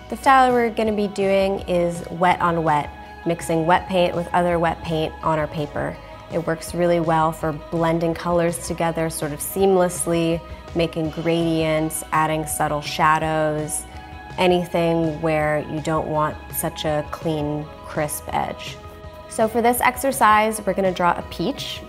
The style we're going to be doing is wet on wet, mixing wet paint with other wet paint on our paper. It works really well for blending colors together sort of seamlessly, making gradients, adding subtle shadows, anything where you don't want such a clean, crisp edge. So for this exercise, we're going to draw a peach,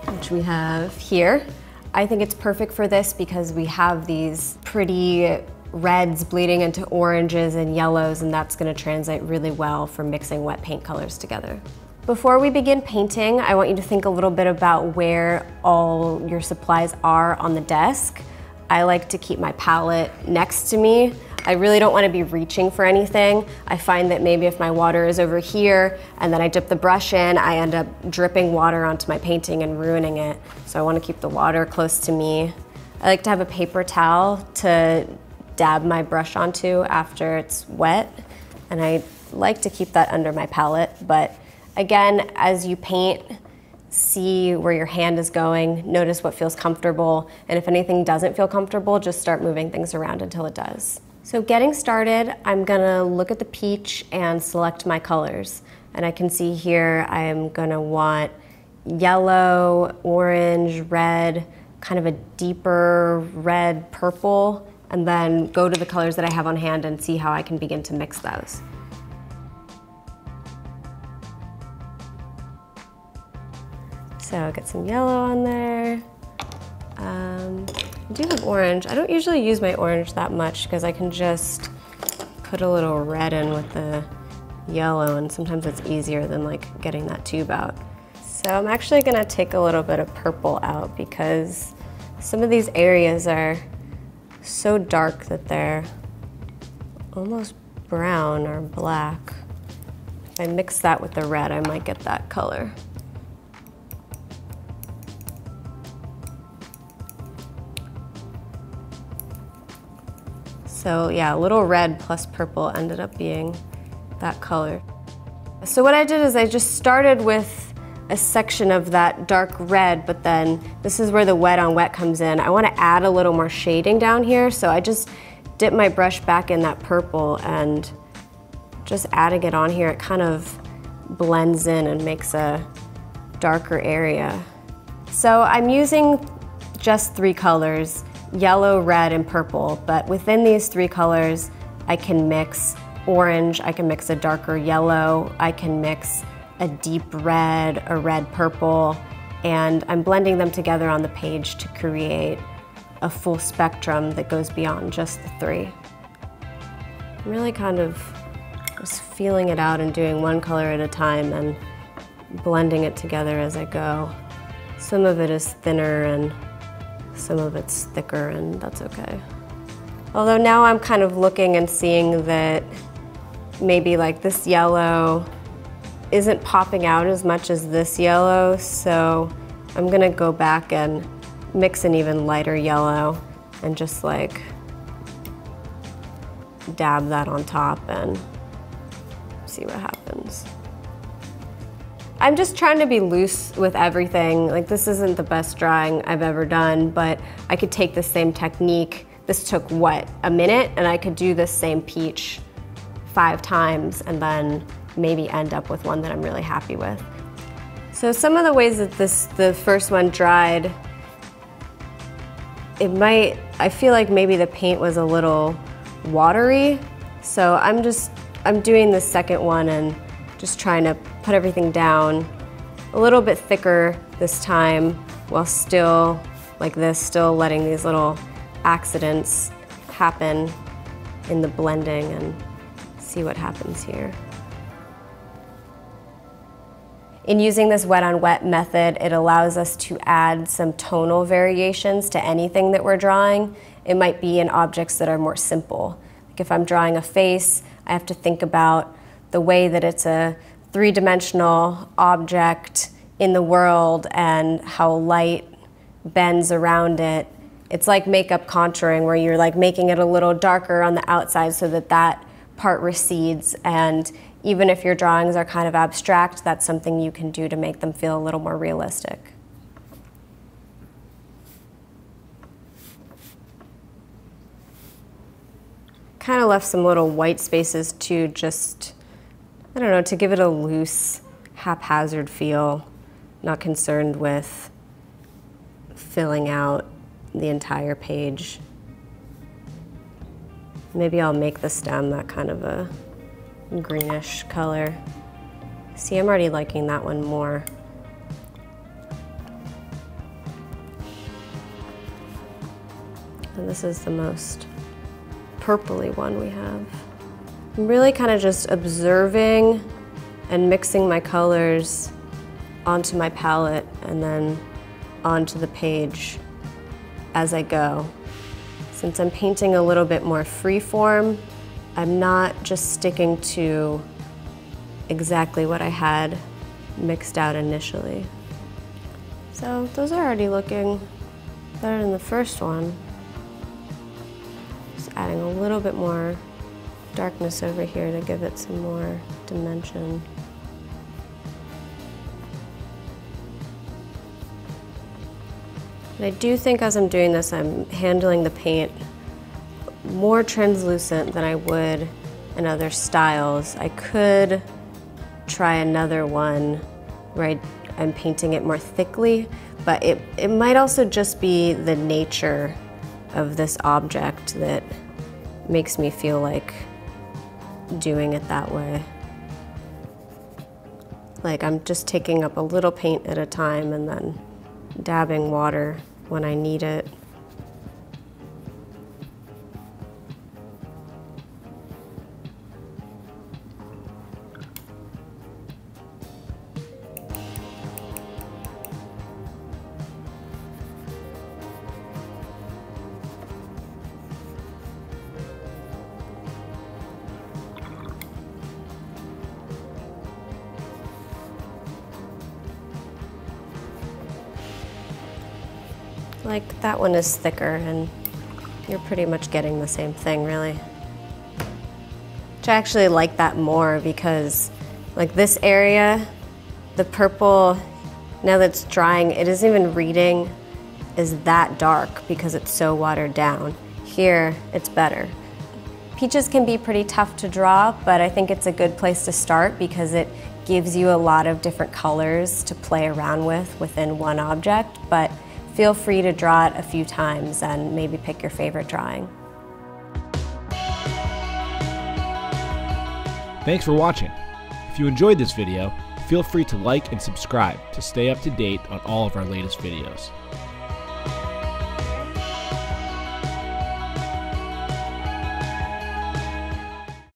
which we have here. I think it's perfect for this because we have these pretty reds bleeding into oranges and yellows, and that's going to translate really well for mixing wet paint colors together. Before we begin painting, I want you to think a little bit about where all your supplies are on the desk. I like to keep my palette next to me. I really don't want to be reaching for anything. I find that maybe if my water is over here and then I dip the brush in, I end up dripping water onto my painting and ruining it. So I want to keep the water close to me. I like to have a paper towel to dab my brush onto after it's wet, and I like to keep that under my palette. But again, as you paint, see where your hand is going, notice what feels comfortable, and if anything doesn't feel comfortable, just start moving things around until it does. So getting started, I'm gonna look at the peach and select my colors. And I can see here I am gonna want yellow, orange, red, kind of a deeper red, purple, and then go to the colors that I have on hand and see how I can begin to mix those. So get some yellow on there. I do have orange. I don't usually use my orange that much because I can just put a little red in with the yellow, and sometimes it's easier than like getting that tube out. So I'm actually gonna take a little bit of purple out because some of these areas are so dark that they're almost brown or black. If I mix that with the red, I might get that color. So yeah, a little red plus purple ended up being that color. So what I did is I just started with a section of that dark red, but then this is where the wet on wet comes in. I want to add a little more shading down here, so I just dip my brush back in that purple and just adding it on here, it kind of blends in and makes a darker area. So I'm using just 3 colors, yellow, red, and purple, but within these 3 colors, I can mix orange, I can mix a darker yellow, I can mix a deep red, a red purple, and I'm blending them together on the page to create a full spectrum that goes beyond just the 3. I'm really kind of just feeling it out and doing one color at a time and blending it together as I go. Some of it is thinner and some of it's thicker, and that's okay. Although now I'm kind of looking and seeing that maybe like this yellow isn't popping out as much as this yellow, so I'm gonna go back and mix an even lighter yellow and just like dab that on top and see what happens. I'm just trying to be loose with everything. Like, this isn't the best drawing I've ever done, but I could take the same technique. This took, what, a minute? And I could do this same peach 5 times and then maybe end up with one that I'm really happy with. So some of the ways that the first one dried, I feel like maybe the paint was a little watery. So I'm doing the second one and just trying to put everything down a little bit thicker this time while still, like this, still letting these little accidents happen in the blending, and see what happens here. In using this wet on wet method, it allows us to add some tonal variations to anything that we're drawing. It might be in objects that are more simple. Like if I'm drawing a face, I have to think about the way that it's a 3-dimensional object in the world and how light bends around it. It's like makeup contouring, where you're like making it a little darker on the outside so that that part recedes. And even if your drawings are kind of abstract, that's something you can do to make them feel a little more realistic. kind of left some little white spaces to just, I don't know, to give it a loose, haphazard feel. Not concerned with filling out the entire page. Maybe I'll make the stem that kind of a greenish color. See, I'm already liking that one more. And this is the most purpley one we have. I'm really kind of just observing and mixing my colors onto my palette and then onto the page as I go. Since I'm painting a little bit more freeform, I'm not just sticking to exactly what I had mixed out initially. So those are already looking better than the first one. Just adding a little bit more darkness over here to give it some more dimension. And I do think as I'm doing this, I'm handling the paint more translucent than I would in other styles. I could try another one where I'm painting it more thickly, but it might also just be the nature of this object that makes me feel like doing it that way. Like I'm just taking up a little paint at a time and then dabbing water when I need it. Like that one is thicker and you're pretty much getting the same thing really. Which I actually like that more because like this area, the purple, now that it's drying, it isn't even reading as that dark because it's so watered down. Here, it's better. Peaches can be pretty tough to draw, but I think it's a good place to start because it gives you a lot of different colors to play around with within one object, but feel free to draw it a few times and maybe pick your favorite drawing. Thanks for watching. If you enjoyed this video, feel free to like and subscribe to stay up to date on all of our latest videos.